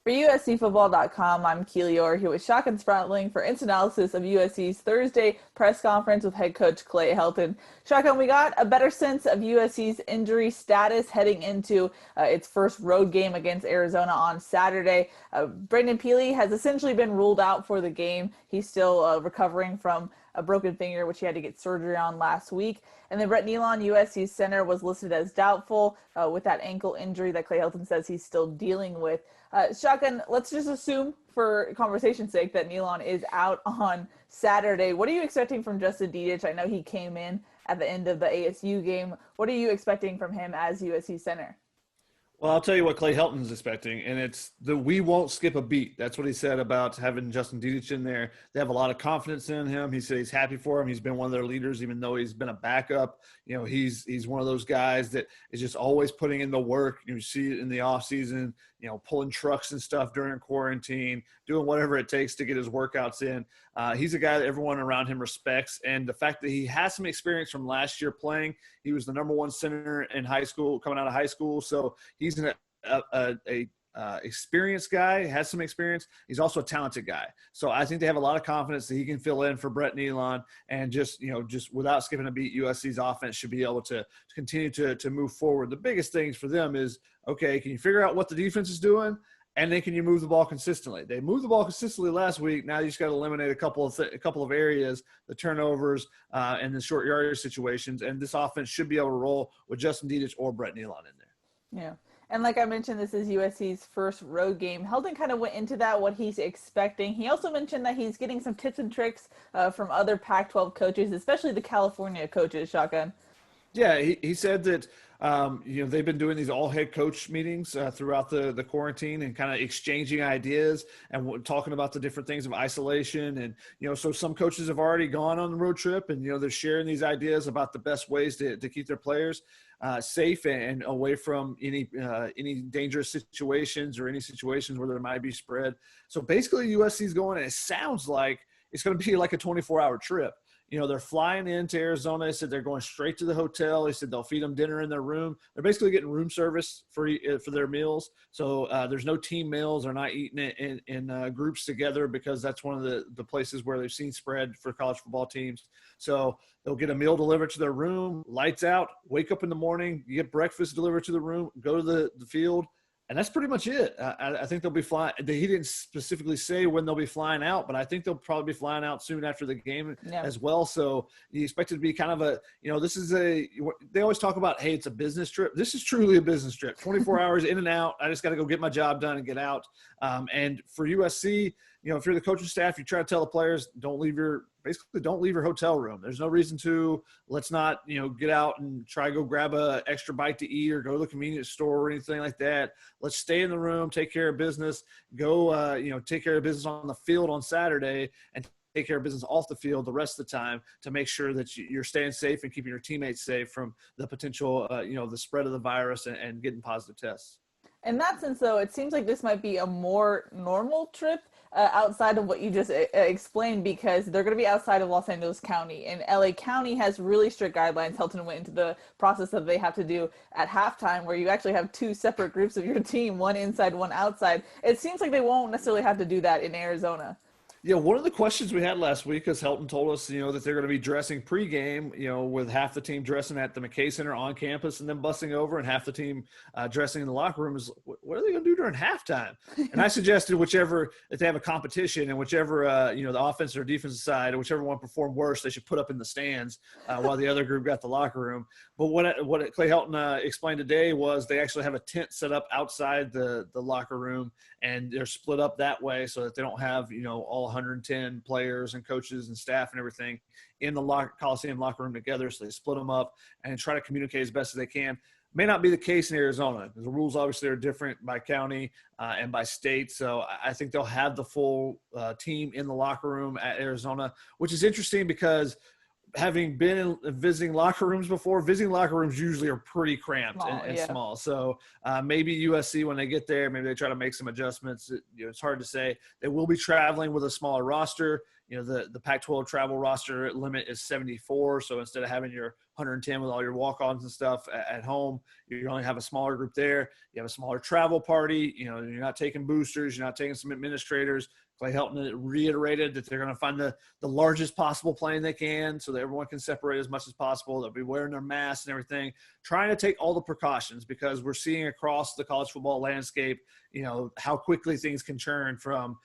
For USCFootball.com, I'm Keely Eure here with Shotgun Spratling for instant analysis of USC's Thursday press conference with head coach Clay Helton. Shotgun, we got a better sense of USC's injury status heading into its first road game against Arizona on Saturday. Brendan Keely has essentially been ruled out for the game. He's still recovering from a broken finger, which he had to get surgery on last week. And then Brett Neilon, USC's center, was listed as doubtful with that ankle injury that Clay Helton says he's still dealing with. Shotgun, let's just assume for conversation's sake that Neilon is out on Saturday. What are you expecting from Justin Dietz? I know he came in at the end of the ASU game. What are you expecting from him as USC center? Well, I'll tell you what Clay Helton is expecting, and it's the we won't skip a beat. That's what he said about having Justin Dietz in there. They have a lot of confidence in him. He said he's happy for him. He's been one of their leaders, even though he's been a backup. You know, he's one of those guys that is just always putting in the work. You see it in the offseason, you know, pulling trucks and stuff during quarantine, doing whatever it takes to get his workouts in. He's a guy that everyone around him respects, and the fact that he has some experience from last year playing, he was the number one center in high school, coming out of high school, so he's an experienced guy, has some experience. He's also a talented guy. So I think they have a lot of confidence that he can fill in for Brett Neilon, and just without skipping a beat, USC's offense should be able to continue to move forward. The biggest things for them is, okay, can you figure out what the defense is doing? And then can you move the ball consistently? They moved the ball consistently last week. Now you just got to eliminate a couple of areas, the turnovers and the short yardage situations. And this offense should be able to roll with Justin Dietz or Brett Neilon in there. Yeah. And like I mentioned, this is USC's first road game. Helton kind of went into that, what he's expecting. He also mentioned that he's getting some tips and tricks from other Pac-12 coaches, especially the California coaches, Shotgun. Yeah, he said that they've been doing these all head coach meetings throughout the quarantine and kind of exchanging ideas and talking about the different things of isolation. And, so some coaches have already gone on the road trip and, they're sharing these ideas about the best ways to keep their players safe and away from any dangerous situations or any situations where there might be spread. So basically USC's going, and it sounds like it's going to be like a 24-hour trip. They're flying into Arizona. They said they're going straight to the hotel. They said they'll feed them dinner in their room. They're basically getting room service for their meals. So there's no team meals. They're not eating it in groups together because that's one of the places where they've seen spread for college football teams. So they'll get a meal delivered to their room, lights out, wake up in the morning, you get breakfast delivered to the room, go to the field. And that's pretty much it. I think they'll be flying. He didn't specifically say when they'll be flying out, but I think they'll probably be flying out soon after the game as well. So you expect it to be kind of they always talk about, hey, it's a business trip. This is truly a business trip, 24 hours in and out. I just got to go get my job done and get out. And for USC, if you're the coaching staff, you try to tell the players, don't leave your hotel room. There's no reason to. Let's not, get out and try to go grab a extra bite to eat or go to the convenience store or anything like that. Let's stay in the room, take care of business, go, take care of business on the field on Saturday and take care of business off the field the rest of the time to make sure that you're staying safe and keeping your teammates safe from the potential, the spread of the virus and getting positive tests. In that sense, though, it seems like this might be a more normal trip outside of what you just explained, because they're going to be outside of Los Angeles County, and LA County has really strict guidelines. Helton went into the process that they have to do at halftime, where you actually have two separate groups of your team, one inside, one outside. It seems like they won't necessarily have to do that in Arizona. Yeah, one of the questions we had last week is Helton told us, that they're going to be dressing pregame, with half the team dressing at the McKay Center on campus and then busing over, and half the team dressing in the locker room. Is what are they going to do during halftime? And I suggested if they have a competition and whichever, the offensive or defensive side, whichever one performed worse, they should put up in the stands while the other group got the locker room. But what Clay Helton explained today was they actually have a tent set up outside the locker room, and they're split up that way so that they don't have, all 110 players and coaches and staff and everything in the Coliseum locker room together. So they split them up and try to communicate as best as they can. May not be the case in Arizona. The rules obviously are different by county and by state. So I think they'll have the full team in the locker room at Arizona, which is interesting because having been visiting locker rooms before, visiting locker rooms usually are pretty cramped and small. So maybe USC, when they get there, maybe they try to make some adjustments. It's hard to say. They will be traveling with a smaller roster. The Pac-12 travel roster limit is 74. So instead of having your 110 with all your walk-ons and stuff at home. You only have a smaller group there. You have a smaller travel party. You're not taking boosters. You're not taking some administrators. Clay Helton reiterated that they're going to find the largest possible plane they can so that everyone can separate as much as possible. They'll be wearing their masks and everything, trying to take all the precautions because we're seeing across the college football landscape, how quickly things can churn from,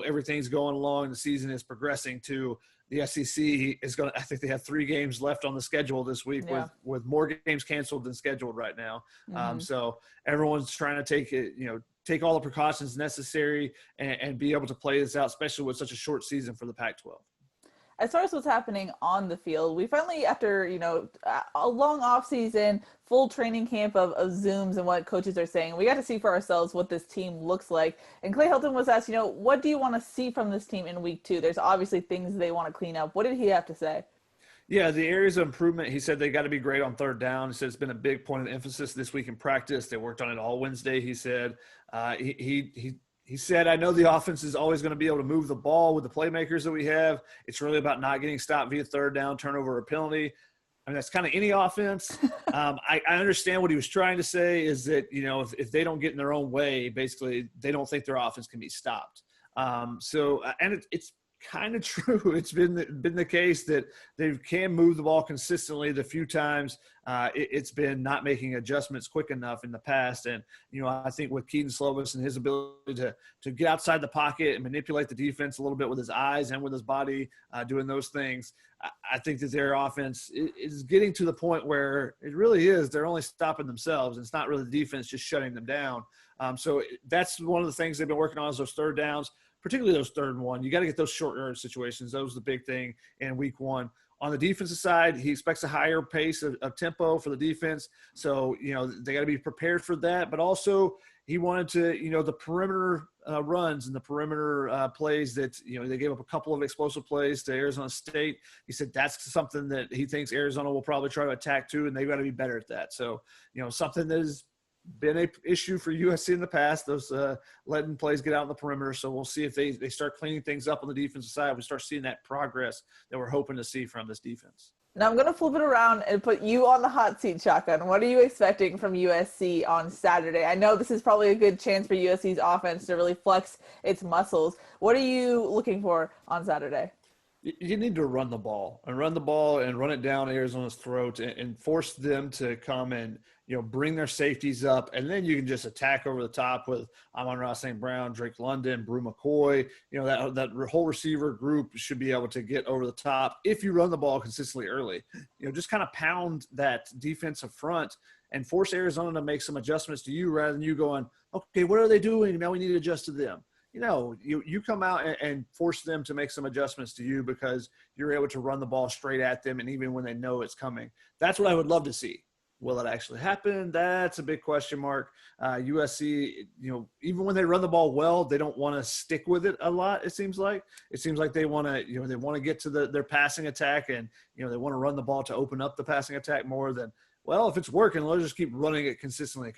everything's going along, the season is progressing to the SEC is going to, I think they have 3 games left on the schedule this week with more games canceled than scheduled right now. So everyone's trying to take all the precautions necessary and be able to play this out, especially with such a short season for the Pac-12. As far as what's happening on the field, we finally, after, a long off season, full training camp of Zooms and what coaches are saying, we got to see for ourselves what this team looks like. And Clay Helton was asked, what do you want to see from this team in week 2? There's obviously things they want to clean up. What did he have to say? Yeah, the areas of improvement, he said they got to be great on third down. He said it's been a big point of emphasis this week in practice. They worked on it all Wednesday, he said. He said, I know the offense is always going to be able to move the ball with the playmakers that we have. It's really about not getting stopped via third down, turnover, or penalty. I mean, that's kind of any offense. I understand what he was trying to say is that, if they don't get in their own way, basically they don't think their offense can be stopped. It's kind of true. It's been the case that they can move the ball consistently. The few times it's been not making adjustments quick enough in the past. And, I think with Keaton Slovis and his ability to get outside the pocket and manipulate the defense a little bit with his eyes and with his body, doing those things, I think that their offense is getting to the point where it really is. They're only stopping themselves. It's not really the defense just shutting them down. So that's one of the things they've been working on is those third downs, particularly those 3rd and 1. You got to get those short yard situations. That was the big thing in week 1. On the defensive side, he expects a higher pace of tempo for the defense. So, they got to be prepared for that. But also he wanted to, the perimeter runs and the perimeter plays that, they gave up a couple of explosive plays to Arizona State. He said that's something that he thinks Arizona will probably try to attack too, and they've got to be better at that. So, something that is been a issue for USC in the past, those letting plays get out in the perimeter. So we'll see if they start cleaning things up on the defensive side. We start seeing that progress that we're hoping to see from this defense. Now I'm going to flip it around and put you on the hot seat, Shotgun. What are you expecting from USC on Saturday? I know this is probably a good chance for USC's offense to really flex its muscles. What are you looking for on Saturday? You need to run the ball and run it down Arizona's throat and force them to come and, bring their safeties up. And then you can just attack over the top with Amon-Ra St. Brown, Drake London, Brew McCoy. That whole receiver group should be able to get over the top if you run the ball consistently early. Just kind of pound that defensive front and force Arizona to make some adjustments to you rather than you going, okay, what are they doing? Now we need to adjust to them. You come out and force them to make some adjustments to you because you're able to run the ball straight at them, and even when they know it's coming. That's what I would love to see. Will it actually happen? That's a big question mark. USC, even when they run the ball well, they don't want to stick with it a lot, it seems like. It seems like they want to, they want to get to their passing attack, and, they want to run the ball to open up the passing attack more than, well, if it's working, let's just keep running it consistently.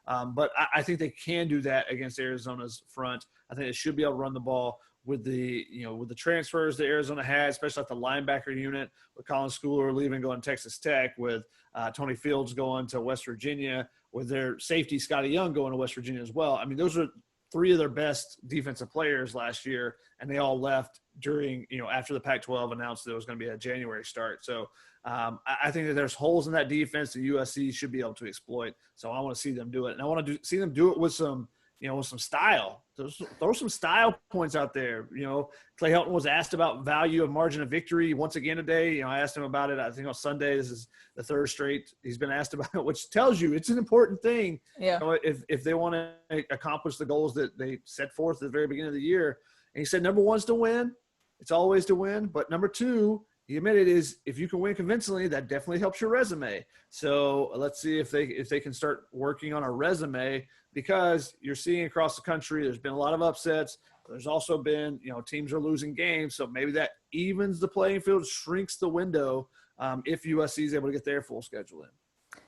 But I think they can do that against Arizona's front. I think they should be able to run the ball with the transfers that Arizona had, especially at the linebacker unit with Colin Schooler leaving, going to Texas Tech, with Tony Fields going to West Virginia, with their safety Scotty Young going to West Virginia as well. I mean, those are 3 of their best defensive players last year, and they all left during, after the Pac-12 announced that it was going to be a January start. So I think that there's holes in that defense that USC should be able to exploit. So I want to see them do it. And I want to see them do it with some, with some style. Throw some style points out there. Clay Helton was asked about value of margin of victory once again today. I asked him about it. I think on Sunday, this is the 3rd straight he's been asked about it, which tells you it's an important thing. Yeah. If they want to accomplish the goals that they set forth at the very beginning of the year. And he said, number 1 is to win. It's always to win. But number 2, he admitted, is if you can win convincingly, that definitely helps your resume. So let's see if they can start working on a resume, because you're seeing across the country there's been a lot of upsets. There's also been, teams are losing games. So maybe that evens the playing field, shrinks the window if USC is able to get their full schedule in.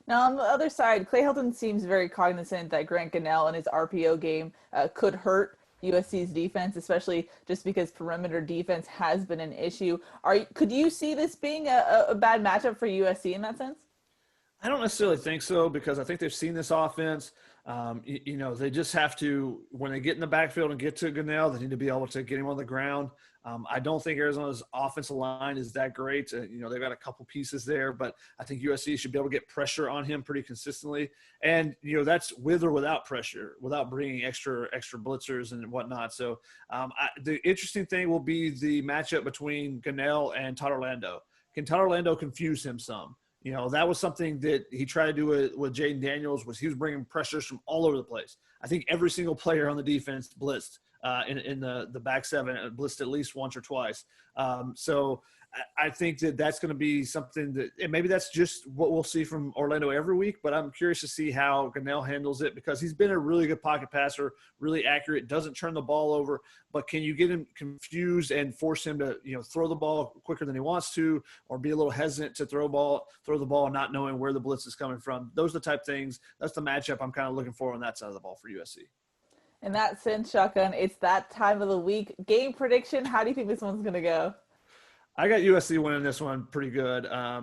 Now, on the other side, Clay Helton seems very cognizant that Grant Gunnell and his RPO game could hurt USC's defense, especially just because perimeter defense has been an issue. Could you see this being a bad matchup for USC in that sense? I don't necessarily think so because I think they've seen this offense. They just have to, when they get in the backfield and get to Gunnell, they need to be able to get him on the ground. I don't think Arizona's offensive line is that great. They've got a couple pieces there, but I think USC should be able to get pressure on him pretty consistently. And, that's with or without pressure, without bringing extra blitzers and whatnot. So the interesting thing will be the matchup between Gunnell and Todd Orlando. Can Todd Orlando confuse him some? That was something that he tried to do with Jaden Daniels, was he was bringing pressures from all over the place. I think every single player on the defense blitzed in the back seven, blitzed at least once or twice. So I think that that's going to be something that, and maybe that's just what we'll see from Orlando every week, but I'm curious to see how Gunnell handles it because he's been a really good pocket passer, really accurate, doesn't turn the ball over, but can you get him confused and force him to, throw the ball quicker than he wants to, or be a little hesitant to throw the ball, not knowing where the blitz is coming from. Those are the type things. That's the matchup I'm kind of looking for on that side of the ball for USC. In that sense, Shotgun, it's that time of the week. Game prediction, how do you think this one's going to go? I got USC winning this one pretty good. I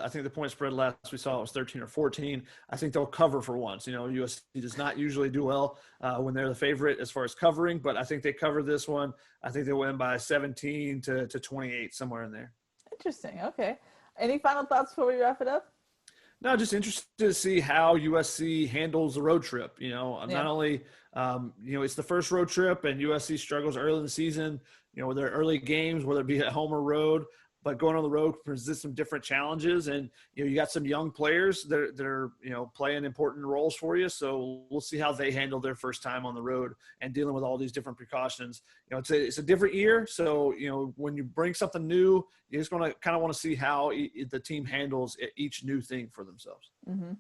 think the point spread last we saw it was 13 or 14. I think they'll cover for once. USC does not usually do well when they're the favorite as far as covering, but I think they cover this one. I think they'll win by 17 to 28, somewhere in there. Interesting. Okay. Any final thoughts before we wrap it up? No, just interested to see how USC handles the road trip. Not only, it's the first road trip and USC struggles early in the season, with their early games, whether it be at home or road, but going on the road presents some different challenges. And, you got some young players that are, playing important roles for you. So we'll see how they handle their first time on the road and dealing with all these different precautions. It's a different year. So, when you bring something new, you're just going to kind of want to see how the team handles each new thing for themselves. Mm-hmm.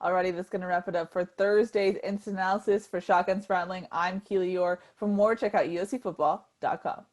Alrighty, that's going to wrap it up for Thursday's instant analysis for Shotgun Spratling. I'm Keely Eure. For more, check out USCfootball.com.